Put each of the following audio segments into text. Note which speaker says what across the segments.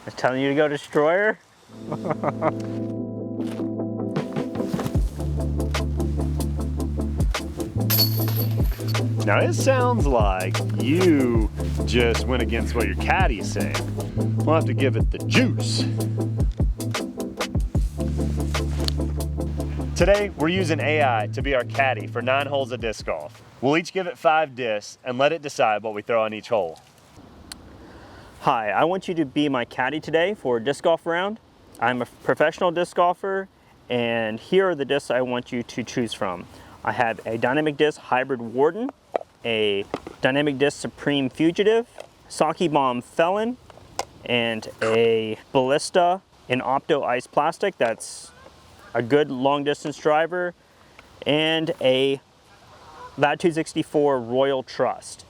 Speaker 1: It's telling you to go destroyer.
Speaker 2: Now it sounds like you just went against what your caddie's saying. We'll have to give it the juice. Today, we're using AI to be our caddy for 9 holes of disc golf. We'll each give it 5 discs and let it decide what we throw on each hole.
Speaker 1: Hi, I want you to be my caddy today for a disc golf round. I'm a professional disc golfer, and here are the discs I want you to choose from. I have a Dynamic Disc Hybrid Warden, a Dynamic Disc Supreme Fugitive, Sockibomb Felon, and a Ballista in Opto Ice Plastic that's a good long distance driver, and a Latitude 64 Royal Trust.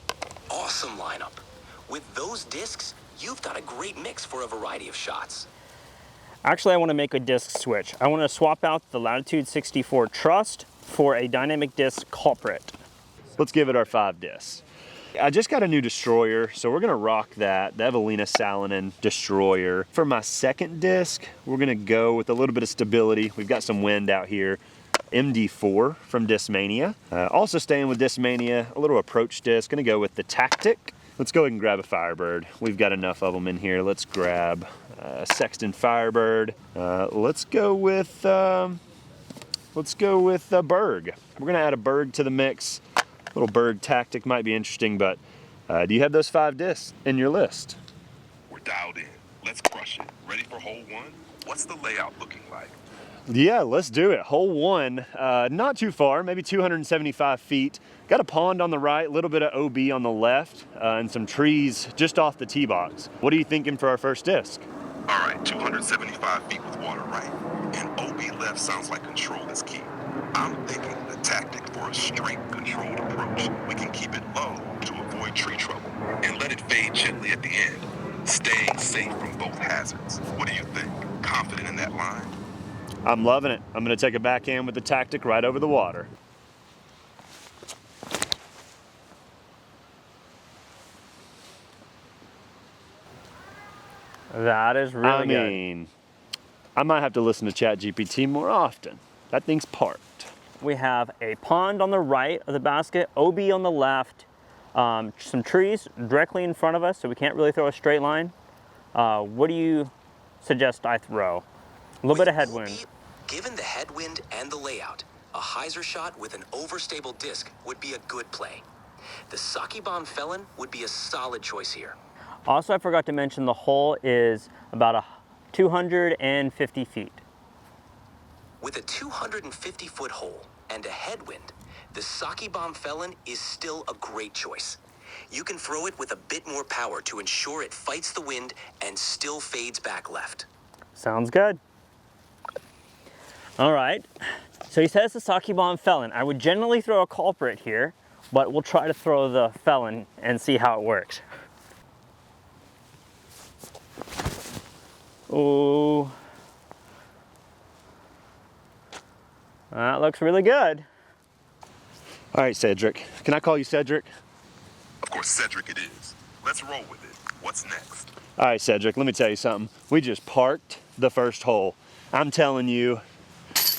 Speaker 3: Awesome lineup. With those discs, you've got a great mix for a variety of shots.
Speaker 1: Actually, I want to make a disc switch. I want to swap out the Latitude 64 Trust for a Dynamic Disc Culprit.
Speaker 2: Let's give it our 5 discs. I just got a new destroyer, so we're gonna rock that, the Evelina Salonen destroyer. For my second disc, we're gonna go with a little bit of stability. We've got some wind out here. MD4 from Discmania. Also staying with Discmania, a little approach disc. Gonna go with the Tactic. Let's go ahead and grab a Firebird. We've got enough of them in here. Let's grab Sexton Firebird. Let's go with Berg. We're gonna add a Berg to the mix. Little Berg Tactic might be interesting, but do you have those 5 discs in your list?
Speaker 4: We're dialed in. Let's crush it. Ready for hole 1? What's the layout looking like?
Speaker 2: Yeah, let's do it. Hole 1, not too far, maybe 275 feet. Got a pond on the right, a little bit of OB on the left, and some trees just off the tee box. What are you thinking for our first disc?
Speaker 4: All right, 275 feet with water right. And OB left sounds like control is key. I'm thinking the Tactic for a straight, controlled approach. We can keep it low to avoid tree trouble and let it fade gently at the end, staying safe from both hazards. What do you think? Confident in that line?
Speaker 2: I'm loving it. I'm gonna take a backhand with the Tactic right over the water.
Speaker 1: That is really good.
Speaker 2: I mean, I might have to listen to ChatGPT more often. That thing's parked.
Speaker 1: We have a pond on the right of the basket, OB on the left, some trees directly in front of us, so we can't really throw a straight line. What do you suggest I throw? A little bit of headwind.
Speaker 3: OB, given the headwind and the layout, a hyzer shot with an overstable disc would be a good play. The Sockibomb Felon would be a solid choice here.
Speaker 1: Also, I forgot to mention the hole is about 250 feet.
Speaker 3: With a 250-foot hole and a headwind, the Sockibomb Felon is still a great choice. You can throw it with a bit more power to ensure it fights the wind and still fades back left.
Speaker 1: Sounds good. All right, so he says the Sockibomb Felon. I would generally throw a Culprit here, but we'll try to throw the Felon and see how it works. Oh. That looks really good.
Speaker 2: All right, Cedric. Can I call you Cedric?
Speaker 4: Of course, Cedric it is. Let's roll with it. What's next?
Speaker 2: All right, Cedric, let me tell you something. We just parked the first hole. I'm telling you,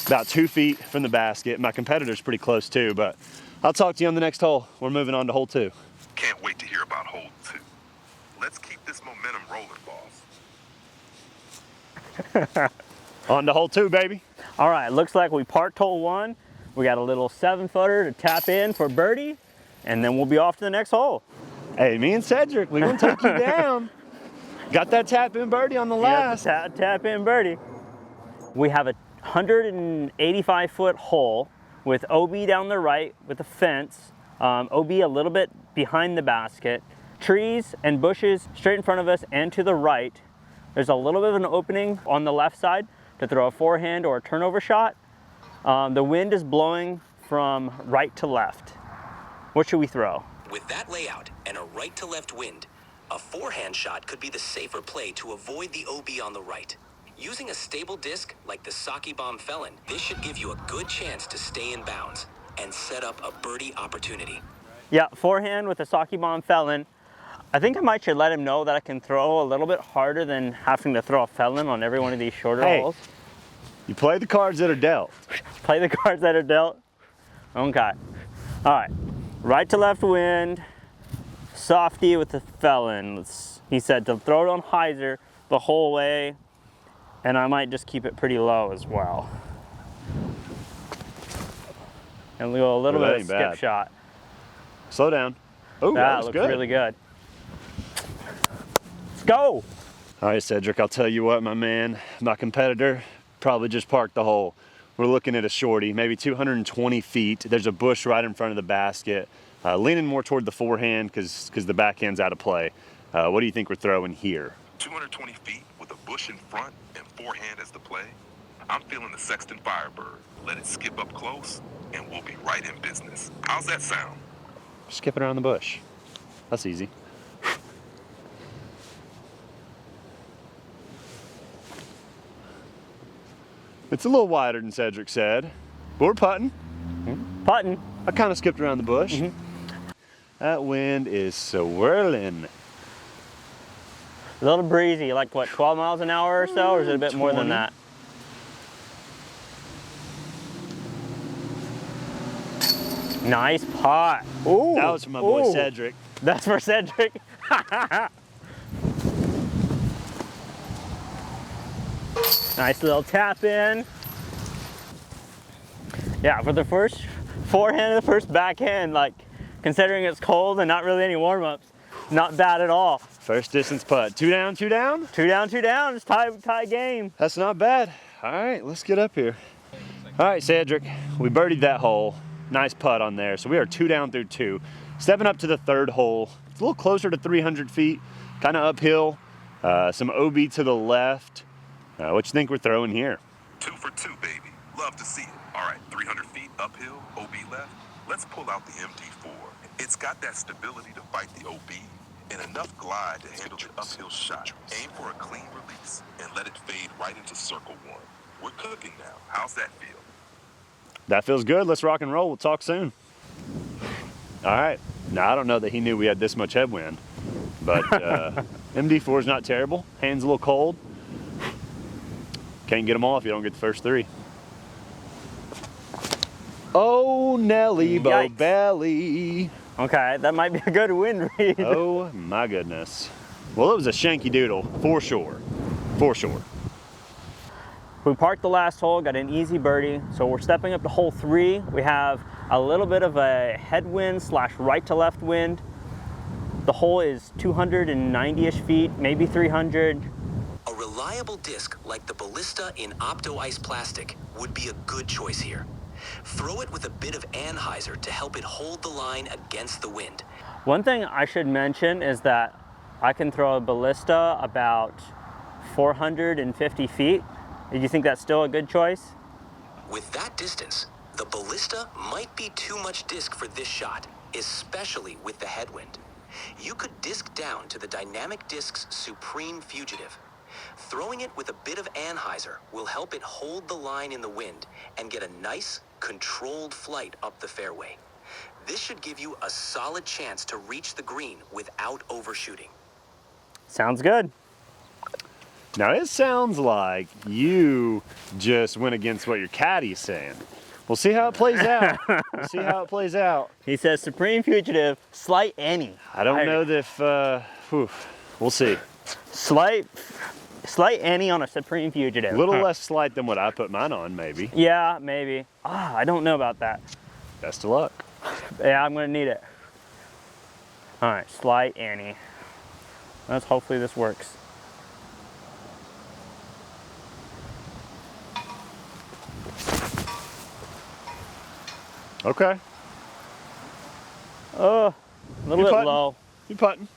Speaker 2: about 2 feet from the basket. My competitor's pretty close too, but I'll talk to you on the next hole. We're moving on to hole 2.
Speaker 4: Can't wait to hear about hole 2. Let's keep this momentum rolling, boss.
Speaker 2: On to hole 2, baby.
Speaker 1: All right, looks like we parked hole 1. We got a little 7-footer to tap in for birdie, and then we'll be off to the next hole.
Speaker 2: Hey, me and Cedric, we're gonna take you down. Got that tap in birdie on the last.
Speaker 1: Yeah, tap in birdie. We have a 185-foot hole with OB down the right with a fence, OB a little bit behind the basket, trees and bushes straight in front of us and to the right. There's a little bit of an opening on the left side to throw a forehand or a turnover shot. The wind is blowing from right to left. What should we throw?
Speaker 3: With that layout and a right to left wind, a forehand shot could be the safer play to avoid the OB on the right. Using a stable disc like the Sockibomb Felon, this should give you a good chance to stay in bounds and set up a birdie opportunity.
Speaker 1: Yeah, forehand with a Sockibomb Felon. I think I might should let him know that I can throw a little bit harder than having to throw a Felon on every one of these shorter holes.
Speaker 2: You play the cards that are dealt.
Speaker 1: Play the cards that are dealt. Okay. All right. Right to left wind. Softy with the Felon. He said to throw it on hyzer the whole way, and I might just keep it pretty low as well. And we'll go a little bit of skip shot.
Speaker 2: Slow down. Oh, that
Speaker 1: looks
Speaker 2: good.
Speaker 1: Really good. Let's go.
Speaker 2: All right, Cedric, I'll tell you what, my man, my competitor probably just parked the hole. We're looking at a shorty, maybe 220 feet. There's a bush right in front of the basket, leaning more toward the forehand because the backhand's out of play. What do you think we're throwing here?
Speaker 4: 220 feet with a bush in front and forehand as the play. I'm feeling the Sexton Firebird. Let it skip up close and we'll be right in business. How's that sound?
Speaker 2: Skipping around the bush. That's easy. It's a little wider than Cedric said, but we're putting.
Speaker 1: Putting.
Speaker 2: I kind of skipped around the bush. That wind is swirling.
Speaker 1: A little breezy, like what, 12 miles an hour or so, or is it a bit more than that? Nice putt. Ooh.
Speaker 2: That was for my boy Cedric.
Speaker 1: That's for Cedric. Nice little tap in. Yeah, for the first forehand and the first backhand, like considering it's cold and not really any warm-ups, not bad at all.
Speaker 2: First distance putt. 2 down, 2 down?
Speaker 1: 2 down, 2 down. It's tie game.
Speaker 2: That's not bad. All right, let's get up here. All right, Cedric, we birdied that hole. Nice putt on there. So we are 2 down through 2. Stepping up to the third hole. It's a little closer to 300 feet, kind of uphill. Some OB to the left. What you think we're throwing here?
Speaker 4: 2 for 2, baby. Love to see it. All right, 300 feet uphill, OB left. Let's pull out the MD4. It's got that stability to fight the OB and enough glide to handle the uphill shot. Aim for a clean release and let it fade right into circle 1. We're cooking now. How's that feel?
Speaker 2: That feels good. Let's rock and roll. We'll talk soon. All right. Now, I don't know that he knew we had this much headwind, but MD4 is not terrible. Hand's a little cold. Can't get them all if you don't get the first 3. Oh, Nelly Bo Belly.
Speaker 1: Okay, that might be a good wind read.
Speaker 2: Oh, my goodness. Well, it was a shanky doodle, for sure. For sure.
Speaker 1: We parked the last hole, got an easy birdie. So we're stepping up to hole 3. We have a little bit of a headwind / right to left wind. The hole is 290-ish feet, maybe 300.
Speaker 3: A reliable disc like the Ballista in Opto Ice Plastic would be a good choice here. Throw it with a bit of anhyzer to help it hold the line against the wind.
Speaker 1: One thing I should mention is that I can throw a Ballista about 450 feet. Do you think that's still a good choice?
Speaker 3: With that distance, the Ballista might be too much disc for this shot, especially with the headwind. You could disc down to the Dynamic Disc's Supreme Fugitive. Throwing it with a bit of anhyzer will help it hold the line in the wind and get a nice, controlled flight up the fairway. This should give you a solid chance to reach the green without overshooting.
Speaker 1: Sounds good.
Speaker 2: Now, it sounds like you just went against what your caddie's saying. We'll see how it plays out. We'll see how it plays out.
Speaker 1: He says Supreme Fugitive, slight any.
Speaker 2: I don't know if, we'll see.
Speaker 1: Slight any on a Supreme Fugitive.
Speaker 2: A little less slight than what I put mine on, maybe.
Speaker 1: Yeah, maybe. I don't know about that.
Speaker 2: Best of luck.
Speaker 1: Yeah, I'm gonna need it. All right, slight any. Let's hopefully this works.
Speaker 2: Okay.
Speaker 1: A little bit low.
Speaker 2: You putting?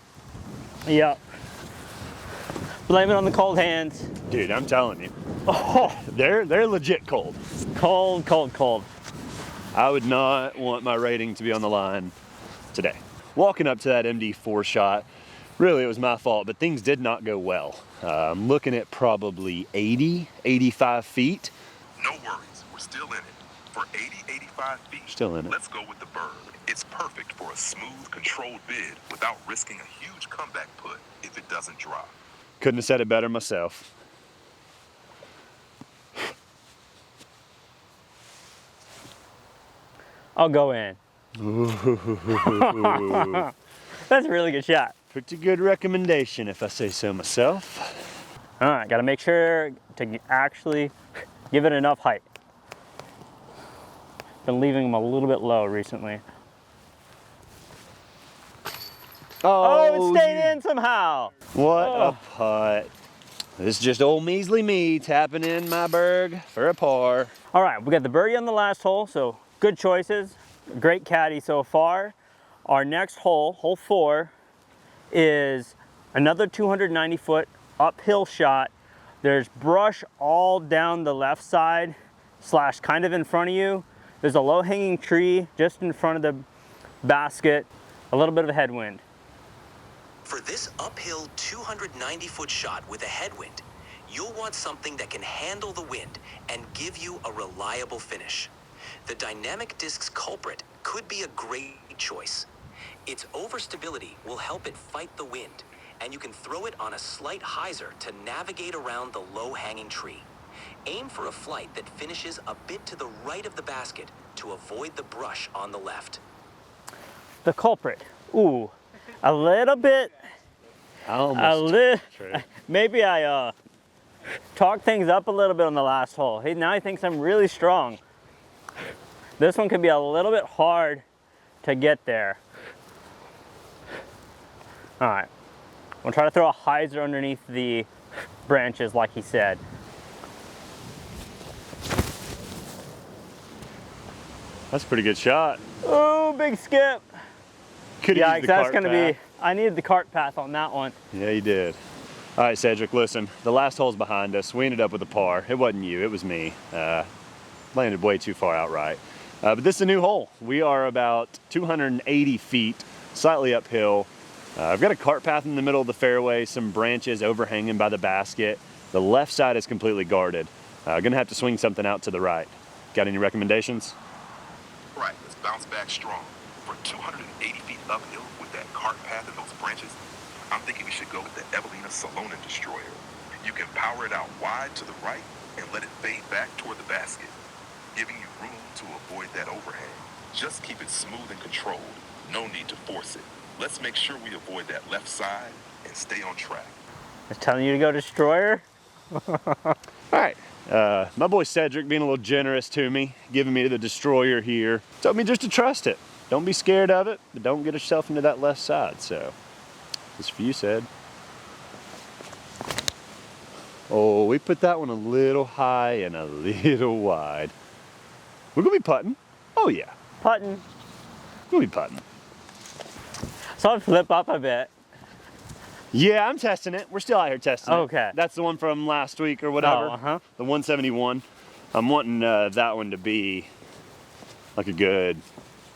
Speaker 1: Yep. Blame it on the cold hands.
Speaker 2: Dude, I'm telling you.
Speaker 1: Oh,
Speaker 2: They're legit cold.
Speaker 1: cold, cold, cold.
Speaker 2: I would not want my rating to be on the line today. Walking up to that MD4 shot, really it was my fault, but things did not go well. I'm looking at probably 80, 85 feet.
Speaker 4: No worries. We're still in it. For 80, 85 feet,
Speaker 2: Still in it.
Speaker 4: let's go with the bird. It's perfect for a smooth, controlled bid without risking a huge comeback put if it doesn't drop.
Speaker 2: Couldn't have said it better myself.
Speaker 1: I'll go in. That's a really good shot.
Speaker 2: Pretty good recommendation if I say so myself.
Speaker 1: All right, gotta make sure to actually give it enough height. Been leaving them a little bit low recently. Oh, it stayed in somehow.
Speaker 2: What a putt. This is just old measly me tapping in my berg for a par.
Speaker 1: All right, we got the birdie on the last hole, so good choices. Great caddy so far. Our next hole, hole 4, is another 290-foot uphill shot. There's brush all down the left side / kind of in front of you. There's a low-hanging tree just in front of the basket. A little bit of a headwind.
Speaker 3: For this uphill 290-foot shot with a headwind, you'll want something that can handle the wind and give you a reliable finish. The Dynamic Disc's Culprit could be a great choice. Its overstability will help it fight the wind, and you can throw it on a slight hyzer to navigate around the low-hanging tree. Aim for a flight that finishes a bit to the right of the basket to avoid the brush on the left.
Speaker 1: The Culprit. Ooh, a little bit. Maybe I talked things up a little bit on the last hole. Now he thinks I'm really strong. This one can be a little bit hard to get there. All right, we'll try to throw a hyzer underneath the branches like he said.
Speaker 2: That's a pretty good shot.
Speaker 1: Oh, big skip.
Speaker 2: Could
Speaker 1: Yeah,
Speaker 2: have used the
Speaker 1: that's
Speaker 2: cart
Speaker 1: gonna
Speaker 2: path.
Speaker 1: I needed the cart path on that one.
Speaker 2: Yeah, you did. All right, Cedric, listen, the last hole's behind us. We ended up with a par. It wasn't you, it was me. Landed way too far outright. But this is a new hole. We are about 280 feet, slightly uphill. I've got a cart path in the middle of the fairway, some branches overhanging by the basket. The left side is completely guarded. Gonna have to swing something out to the right. Got any recommendations?
Speaker 4: Right, let's bounce back strong. For 280 feet uphill with that cart path and those branches, I'm thinking we should go with the Evelina Salonen Destroyer. You can power it out wide to the right and let it fade back toward the basket, giving you room to avoid that overhang. Just keep it smooth and controlled. No need to force it. Let's make sure we avoid that left side and stay on track.
Speaker 1: I was telling you to go Destroyer.
Speaker 2: All right, my boy Cedric being a little generous to me, giving me the Destroyer here. Told me just to trust it. Don't be scared of it, but don't get yourself into that left side. So, this is for you, Ced. Oh, we put that one a little high and a little wide. We're gonna be putting. Oh yeah,
Speaker 1: Putting.
Speaker 2: we'll be putting.
Speaker 1: So I'll flip up a bit.
Speaker 2: Yeah, I'm testing it. We're still out here testing it.
Speaker 1: Okay.
Speaker 2: That's the one from last week or whatever.
Speaker 1: Oh, uh-huh.
Speaker 2: The 171. I'm wanting that one to be like a good,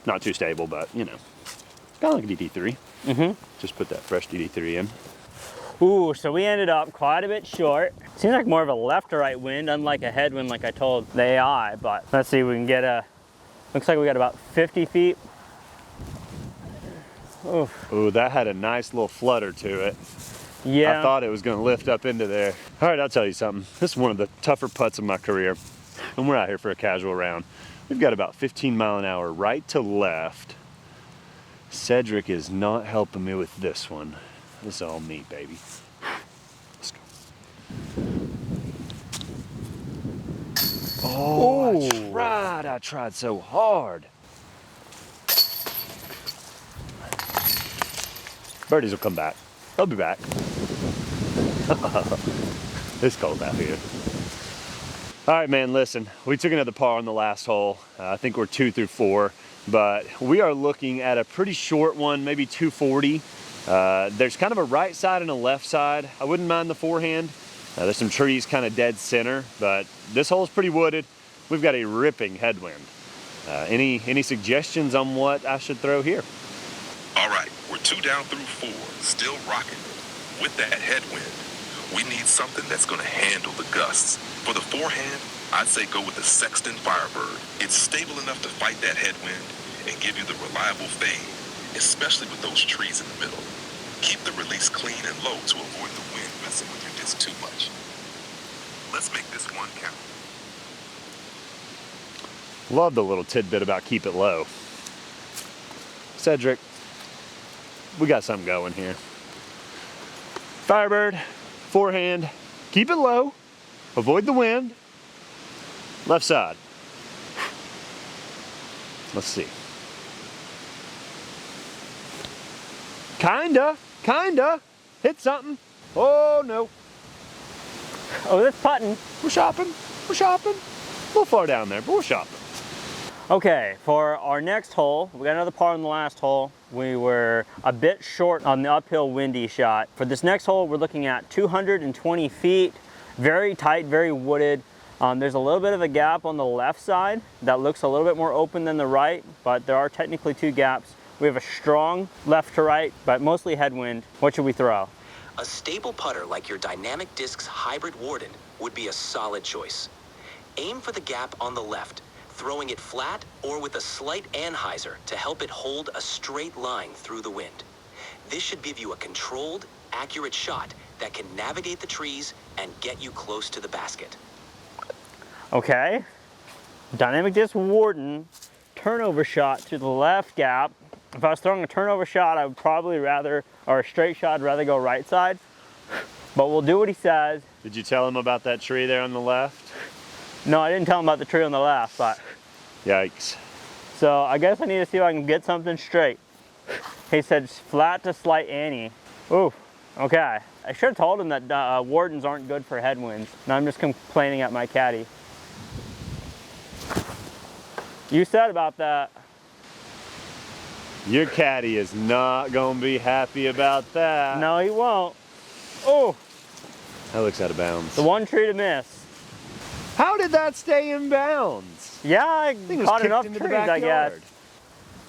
Speaker 2: not too stable, but you know, kind of like a DD3.
Speaker 1: Mm-hmm.
Speaker 2: Just put that fresh DD3 in.
Speaker 1: Ooh, so we ended up quite a bit short. Seems like more of a left to right wind, unlike a headwind like I told the AI, but let's see if we can get looks like we got about 50 feet. Oof.
Speaker 2: Ooh, that had a nice little flutter to it.
Speaker 1: Yeah.
Speaker 2: I thought it was gonna lift up into there. All right, I'll tell you something. This is one of the tougher putts of my career, and we're out here for a casual round. We've got about 15 mile an hour right to left. Cedric is not helping me with this one. This is all me, baby. Let's go. Oh,
Speaker 1: Ooh.
Speaker 2: I tried so hard. Birdies will come back. They'll be back. It's cold out here. All right, man, listen. We took another par on the last hole. I think we're 2 through 4, but we are looking at a pretty short one, maybe 240. There's kind of a right side and a left side. I wouldn't mind the forehand. There's some trees kind of dead center, but this hole's pretty wooded. We've got a ripping headwind. Any suggestions on what I should throw here?
Speaker 4: All right, we're 2 down through 4, still rocking. With that headwind, we need something that's going to handle the gusts. For the forehand, I'd say go with the Sexton Firebird. It's stable enough to fight that headwind and give you the reliable fade, especially with those trees in the middle. Keep the release clean and low to avoid the wind messing with your disc too much. Let's make this one count.
Speaker 2: Love the little tidbit about keep it low. Cedric, we got something going here. Firebird, forehand, keep it low, avoid the wind. Left side. Let's see. Kinda. Hit something. Oh no.
Speaker 1: Oh, this putting.
Speaker 2: We're shopping. A little far down there, but we're shopping.
Speaker 1: Okay, for our next hole, we got another par on the last hole. We were a bit short on the uphill windy shot. For this next hole, we're looking at 220 feet, very tight, very wooded. There's a little bit of a gap on the left side that looks a little bit more open than the right, but there are technically two gaps. We have a strong left to right, but mostly headwind. What should we throw?
Speaker 3: A stable putter like your Dynamic Discs Hybrid Warden would be a solid choice. Aim for the gap on the left, throwing it flat or with a slight anhyzer to help it hold a straight line through the wind. This should give you a controlled, accurate shot that can navigate the trees and get you close to the basket.
Speaker 1: Okay, Dynamic Disc Warden, turnover shot to the left gap. If I was throwing a turnover shot, I would probably rather, or a straight shot, I'd rather go right side. But we'll do what he says.
Speaker 2: Did you tell him about that tree there on the left?
Speaker 1: No, I didn't tell him about the tree on the left, but.
Speaker 2: Yikes.
Speaker 1: So I guess I need to see if I can get something straight. He said flat to slight ante. Ooh, okay. I should have told him that Wardens aren't good for headwinds. Now I'm just complaining at my caddy. You said about that.
Speaker 2: Your caddy is not gonna be happy about that.
Speaker 1: No, he won't. Oh,
Speaker 2: That looks out of bounds.
Speaker 1: the one tree to miss.
Speaker 2: How did that stay in bounds?
Speaker 1: Yeah, I
Speaker 2: Thing was
Speaker 1: caught
Speaker 2: kicked
Speaker 1: enough
Speaker 2: into
Speaker 1: trees,
Speaker 2: the
Speaker 1: I guess.
Speaker 2: backyard.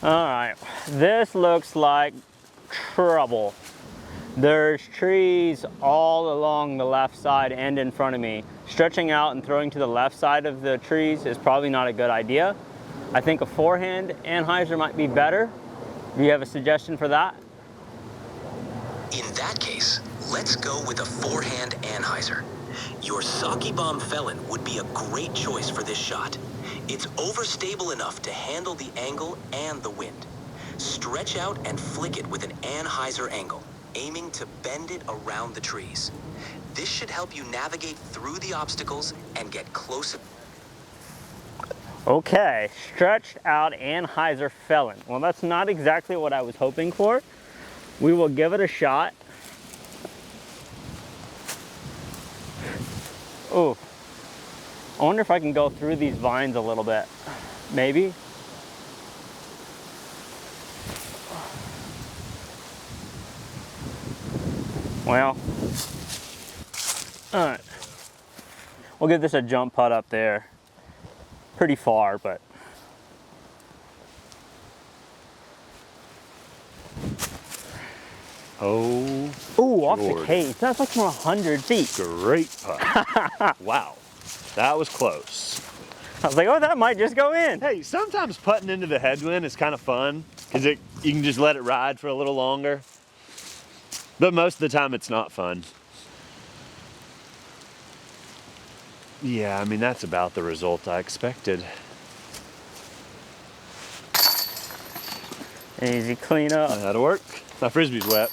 Speaker 1: All right, this looks like trouble. There's trees all along the left side and in front of me. Stretching out and throwing to the left side of the trees is probably not a good idea. I think a forehand anhyzer might be better. Do you have a suggestion for that?
Speaker 3: In that case, let's go with a forehand anhyzer. Your Sockibomb Felon would be a great choice for this shot. It's overstable enough to handle the angle and the wind. Stretch out and flick it with an anhyzer angle, aiming to bend it around the trees. This should help you navigate through the obstacles and get closer.
Speaker 1: Okay, stretched out anhyzer Felon. Well, that's not exactly what I was hoping for. We will give it a shot. Oh, I wonder if I can go through these vines a little bit. Maybe. Well, all right. We'll give this a jump putt up there. Pretty far, but.
Speaker 2: Oh,
Speaker 1: Ooh, off the
Speaker 2: Jordan.
Speaker 1: case. That's like from 100 feet.
Speaker 2: Great putt. Wow, that was close.
Speaker 1: I was like, oh, that might just go in.
Speaker 2: Hey, sometimes putting into the headwind is kind of fun because you can just let it ride for a little longer. But most of the time it's not fun. Yeah, I mean, that's about the result I expected.
Speaker 1: Easy cleanup.
Speaker 2: That'll work. My frisbee's wet.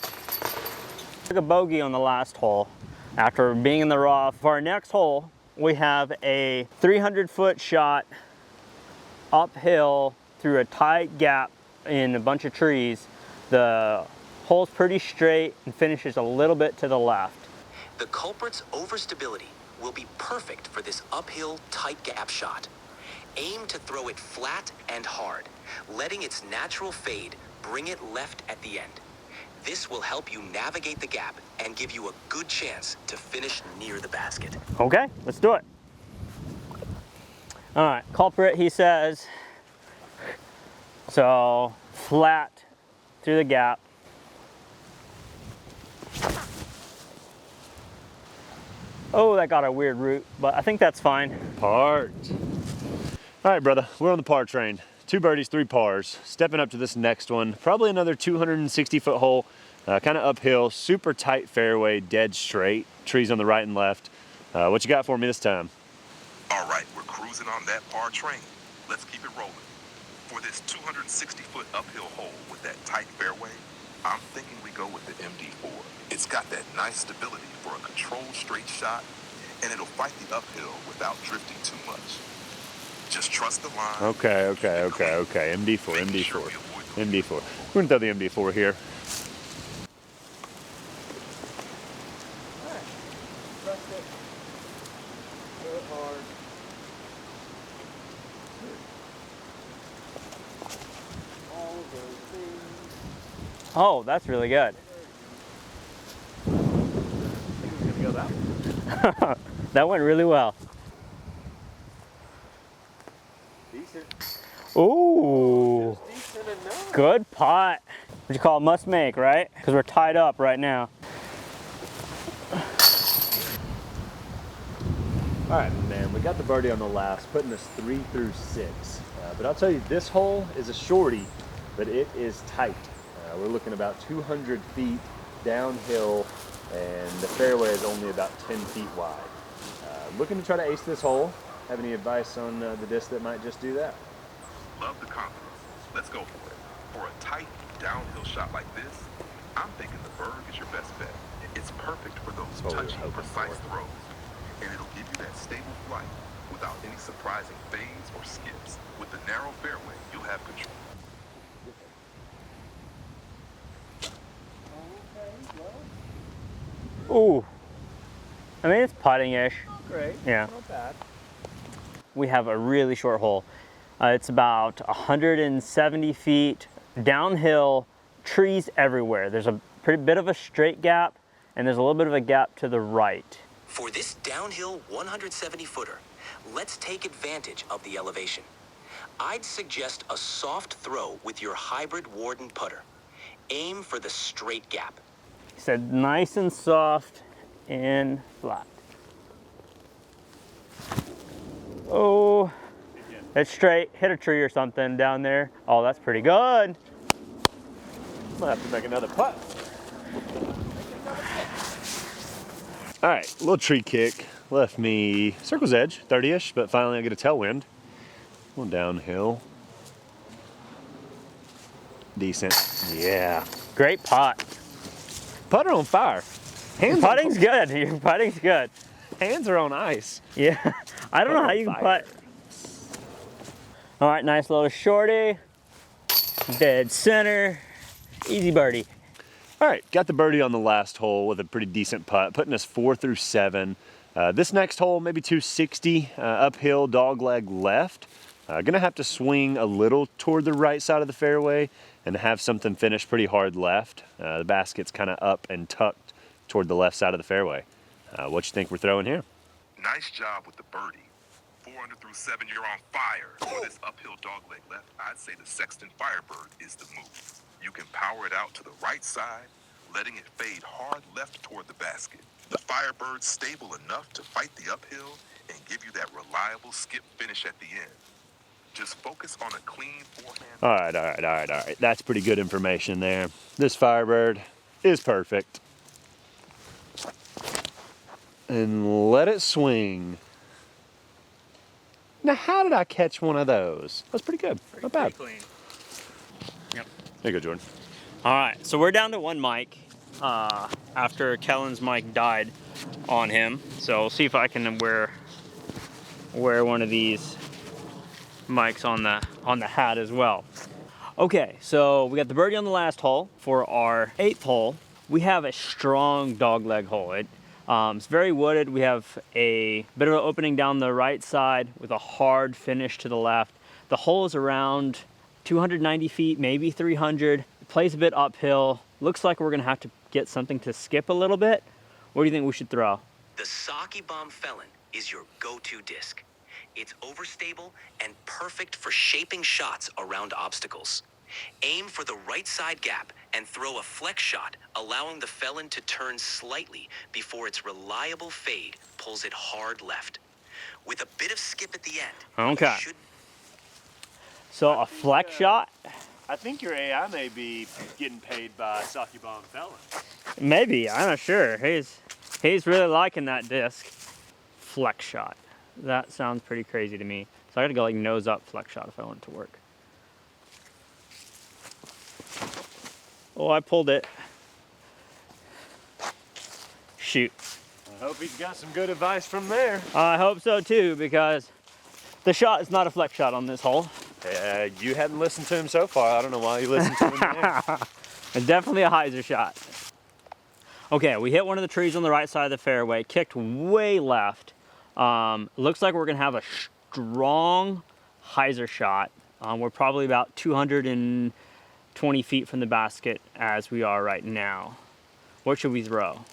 Speaker 1: Took a bogey on the last hole after being in the rough. For our next hole, we have a 300-foot shot uphill through a tight gap in a bunch of trees. The hole's pretty straight and finishes a little bit to the left.
Speaker 3: The Culprit's overstability will be perfect for this uphill tight gap shot. Aim to throw it flat and hard, letting its natural fade bring it left at the end. This will help you navigate the gap and give you a good chance to finish near the basket.
Speaker 1: Okay, let's do it. All right, Culprit, he says, so flat through the gap. Oh, that got a weird route, but I think that's fine.
Speaker 2: Part. All right, brother, we're on the par train. 2 birdies, 3 pars. Stepping up to this next one, probably another 260-foot hole, kind of uphill, super tight fairway, dead straight. Trees on the right and left. What you got for me this time?
Speaker 4: All right, we're cruising on that par train. Let's keep it rolling. For this 260-foot uphill hole with that tight fairway, I'm thinking we go with the MD4. It's got that nice stability for a controlled straight shot, and it'll fight the uphill without drifting too much. Just trust the line.
Speaker 2: Okay. MD4. We're gonna throw the MD4 here.
Speaker 1: Oh, that's really good. That went really well. Ooh, good putt. What you call must make, right? Because we're tied up right now.
Speaker 2: All right, man, we got the birdie on the last, putting us 3 through 6. But I'll tell you, this hole is a shorty, but it is tight. We're looking about 200 feet downhill, and the fairway is only about 10 feet wide. Looking to try to ace this hole. Have any advice on the disc that might just do that?
Speaker 4: Love the confidence. Let's go for it. For a tight downhill shot like this, I'm thinking the Berg is your best bet. It's perfect for those touchy, precise throws, and it'll give you that stable flight without any surprising fades or skips. With the narrow fairway, you'll have control.
Speaker 1: Ooh, I mean, it's putting-ish.
Speaker 2: Great.
Speaker 1: Yeah.
Speaker 2: Not bad.
Speaker 1: We have a really short hole. It's about 170 feet downhill, trees everywhere. There's a pretty bit of a straight gap, and there's a little bit of a gap to the right.
Speaker 3: For this downhill 170-footer, let's take advantage of the elevation. I'd suggest a soft throw with your hybrid Warden putter. Aim for the straight gap.
Speaker 1: He said nice and soft and flat. Oh, it's straight. Hit a tree or something down there. Oh, that's pretty good.
Speaker 2: Might have to make another putt. All right, little tree kick. Left me circle's edge, 30-ish, but finally I get a tailwind. Going downhill. Decent. Yeah.
Speaker 1: Great putt.
Speaker 2: Putter on fire.
Speaker 1: Your putting's good. Your putting's good.
Speaker 2: Hands are on ice.
Speaker 1: Yeah. I don't know how you can putt. All right, nice little shorty. Dead center. Easy birdie.
Speaker 2: All right, got the birdie on the last hole with a pretty decent putt, putting us 4 through 7. This next hole, maybe 260, uphill, dogleg left. Gonna have to swing a little toward the right side of the fairway and have something finish pretty hard left. The basket's kind of up and tucked toward the left side of the fairway. What you think we're throwing here?
Speaker 4: Nice job with the birdie. 400 through 7, you're on fire. For this uphill dogleg left, I'd say the Sexton Firebird is the move. You can power it out to the right side, letting it fade hard left toward the basket. The Firebird's stable enough to fight the uphill and give you that reliable skip finish at the end. Just focus on a clean forehand.
Speaker 2: All right. That's pretty good information there. This Firebird is perfect. And let it swing. Now, how did I catch one of those? That's pretty good. Not bad.
Speaker 1: Pretty clean. Yep.
Speaker 2: There you go, Jordan.
Speaker 1: All right, so we're down to one mic after Kellan's mic died on him. So we'll see if I can wear one of these mics on the hat as well. Okay, so we got the birdie on the last hole. For our 8th hole, we have a strong dogleg hole. It's very wooded. We have a bit of an opening down the right side with a hard finish to the left. The hole is around 290 feet, maybe 300. It plays a bit uphill. Looks like we're gonna have to get something to skip a little bit. What do you think we should throw?
Speaker 3: The Sockibomb Felon is your go-to disc. It's overstable and perfect for shaping shots around obstacles. Aim for the right side gap and throw a flex shot, allowing the Felon to turn slightly before its reliable fade pulls it hard left. With a bit of skip at the end,
Speaker 1: Okay.
Speaker 3: you should...
Speaker 1: So a flex shot?
Speaker 2: I think your AI may be getting paid by Sockibomb Felon.
Speaker 1: Maybe, I'm not sure. He's really liking that disc. Flex shot. That sounds pretty crazy to me. So I gotta go like nose up flex shot if I want it to work. Oh, I pulled it. Shoot.
Speaker 2: I hope he's got some good advice from there.
Speaker 1: I hope so too, because the shot is not a flex shot on this hole.
Speaker 2: You hadn't listened to him so far. I don't know why you listened to him there.
Speaker 1: It's definitely a hyzer shot. Okay, we hit one of the trees on the right side of the fairway, kicked way left. Looks like we're gonna have a strong hyzer shot. We're probably about 220 feet from the basket as we are right now. What should we throw?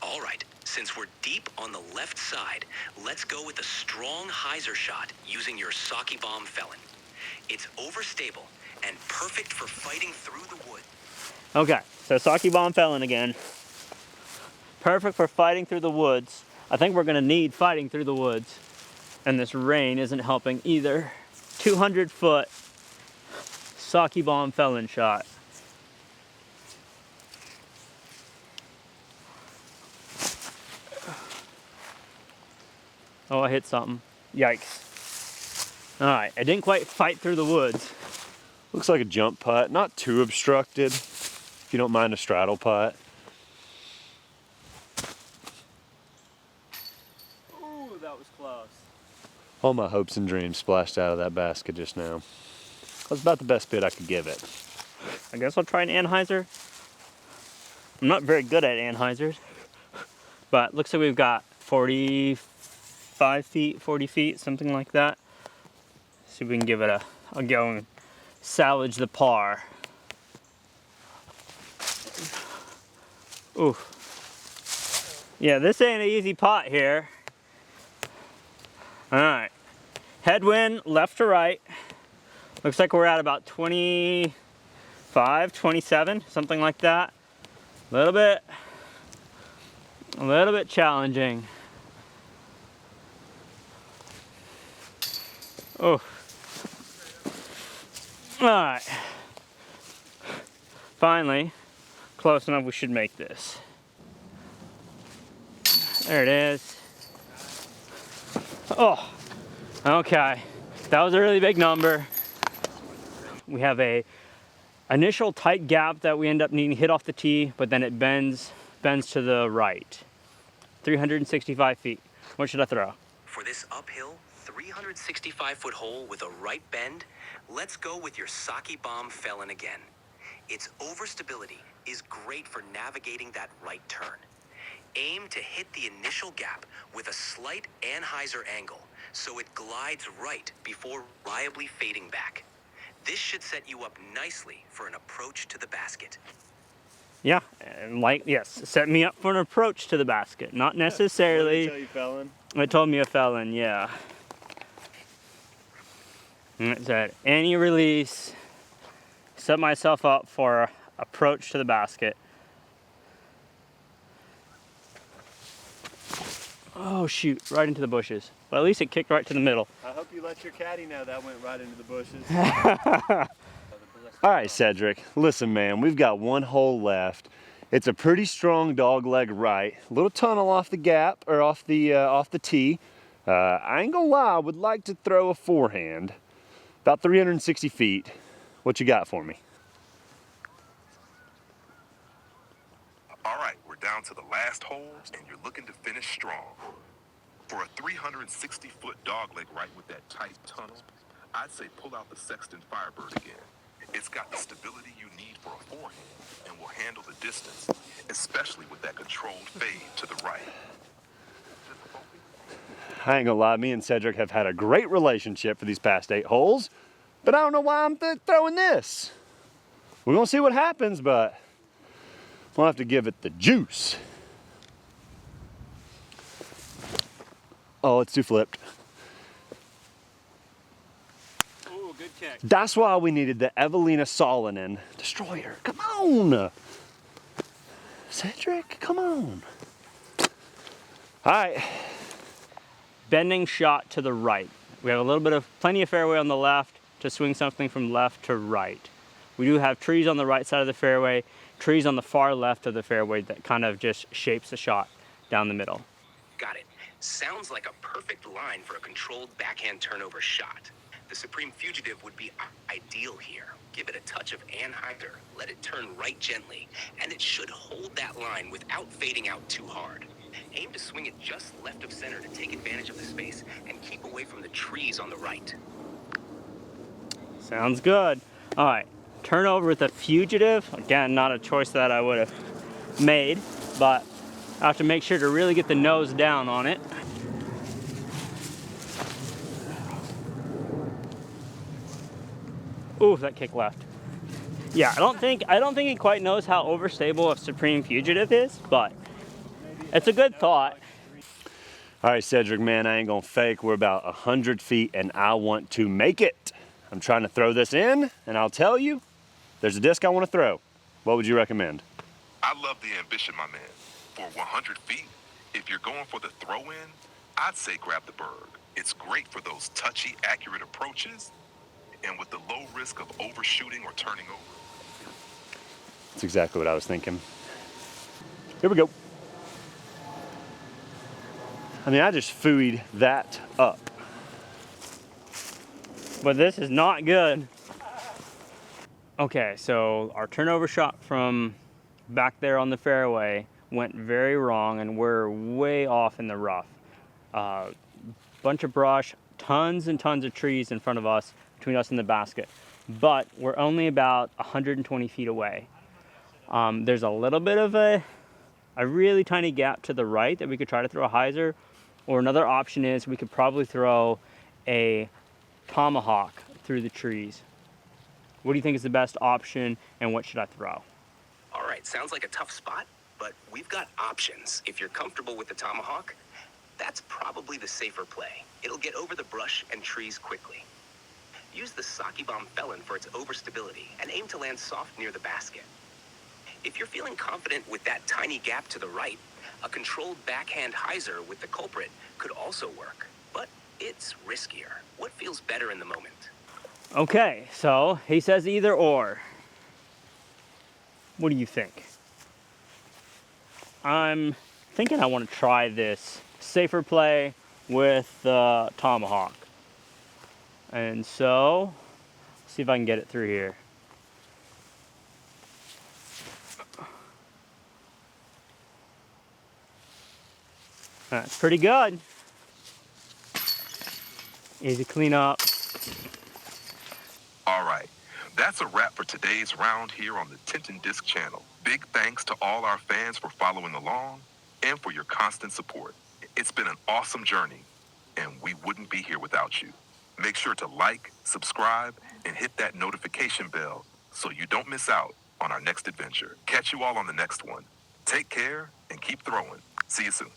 Speaker 3: All right, since we're deep on the left side, let's go with a strong hyzer shot using your Sockibomb Felon. It's overstable and perfect for fighting through the wood.
Speaker 1: Okay, so Sockibomb Felon again. Perfect for fighting through the woods. I think we're gonna need fighting through the woods. And this rain isn't helping either. 200 foot Sockibomb Felon shot. Oh, I hit something. Yikes. All right, I didn't quite fight through the woods.
Speaker 2: Looks like a jump putt, not too obstructed, if you don't mind a straddle putt.
Speaker 1: Ooh, that was close.
Speaker 2: All my hopes and dreams splashed out of that basket just now. That's about the best bid I could give it.
Speaker 1: I guess I'll try an Anheuser. I'm not very good at Anheisers, but looks like we've got 45 feet, 40 feet, something like that. See if we can give it a go and salvage the par. Ooh. Yeah, this ain't an easy pot here. All right, headwind left to right. Looks like we're at about 25, 27, something like that. A little bit challenging. Oh. All right. Finally, close enough, we should make this. There it is. Oh, okay. That was a really big number. We have a initial tight gap that we end up needing to hit off the tee, but then it bends to the right. 365 feet. What should I throw?
Speaker 3: For this uphill, 365-foot hole with a right bend, let's go with your Sockibomb Felon again. Its overstability is great for navigating that right turn. Aim to hit the initial gap with a slight Anheuser angle so it glides right before reliably fading back. This should set you up nicely for an approach to the basket.
Speaker 1: Yeah, and yes, set me up for an approach to the basket. Not necessarily.
Speaker 2: What did it tell you, Felon?
Speaker 1: It told me a Felon, yeah. And it said, any release, set myself up for approach to the basket. Oh shoot, right into the bushes. But at least it kicked right to the middle.
Speaker 2: I hope you let your caddy know that went right into the bushes. All right, Cedric, listen, man, we've got one hole left. It's a pretty strong dog leg right. A little tunnel off the gap, or off the tee. I ain't gonna lie, I would like to throw a forehand. About 360 feet. What you got for me?
Speaker 4: All right, we're down to the last hole, and you're looking to finish strong. For a 360-foot dogleg right with that tight tunnel, I'd say pull out the Sexton Firebird again. It's got the stability you need for a forehand and will handle the distance, especially with that controlled fade to the right.
Speaker 2: I ain't gonna lie, me and Cedric have had a great relationship for these past 8 holes, but I don't know why I'm throwing this. We're gonna see what happens, but we'll have to give it the juice. Oh, it's too flipped.
Speaker 1: Ooh, good kick.
Speaker 2: That's why we needed the Evelina Salonen destroyer. Come on. Cedric, come on. All right.
Speaker 1: Bending shot to the right. We have a little bit of plenty of fairway on the left to swing something from left to right. We do have trees on the right side of the fairway, trees on the far left of the fairway that kind of just shapes the shot down the middle.
Speaker 3: Got it. Sounds like a perfect line for a controlled backhand turnover shot. The Supreme Fugitive would be ideal here. Give it a touch of anhydrous, let it turn right gently, and it should hold that line without fading out too hard. Aim to swing it just left of center to take advantage of the space and keep away from the trees on the right.
Speaker 1: Sounds good. All right, turn over with a Fugitive. Again, not a choice that I would have made, but I have to make sure to really get the nose down on it. Ooh, that kick left. Yeah, I don't think he quite knows how overstable a Supreme Fugitive is, but it's a good thought.
Speaker 2: All right, Cedric, man, I ain't gonna fake. We're about 100 feet and I want to make it. I'm trying to throw this in, and I'll tell you, there's a disc I want to throw. What would you recommend?
Speaker 4: I love the ambition, my man. For 100 feet, if you're going for the throw-in, I'd say grab the Berg. It's great for those touchy, accurate approaches, and with the low risk of overshooting or turning over.
Speaker 2: That's exactly what I was thinking. Here we go. I mean, I just fooeyed that up.
Speaker 1: But this is not good. Okay, so our turnover shot from back there on the fairway went very wrong, and we're way off in the rough. Bunch of brush, tons and tons of trees in front of us, between us and the basket. But we're only about 120 feet away. There's a little bit of a really tiny gap to the right that we could try to throw a hyzer, or another option is we could probably throw a tomahawk through the trees. What do you think is the best option, and what should I throw?
Speaker 3: All right, sounds like a tough spot, but we've got options. If you're comfortable with the tomahawk, that's probably the safer play. It'll get over the brush and trees quickly. Use the Sockibomb Felon for its overstability and aim to land soft near the basket. If you're feeling confident with that tiny gap to the right, a controlled backhand hyzer with the Culprit could also work, but it's riskier. What feels better in the moment?
Speaker 1: Okay, so he says either or. What do you think? I'm thinking I want to try this safer play with the tomahawk. And so, see if I can get it through here. That's pretty good. Easy clean up.
Speaker 4: All right, that's a wrap for today's round here on the Tintin Disc channel. Big thanks to all our fans for following along and for your constant support. It's been an awesome journey, and we wouldn't be here without you. Make sure to like, subscribe, and hit that notification bell so you don't miss out on our next adventure. Catch you all on the next one. Take care and keep throwing. See you soon.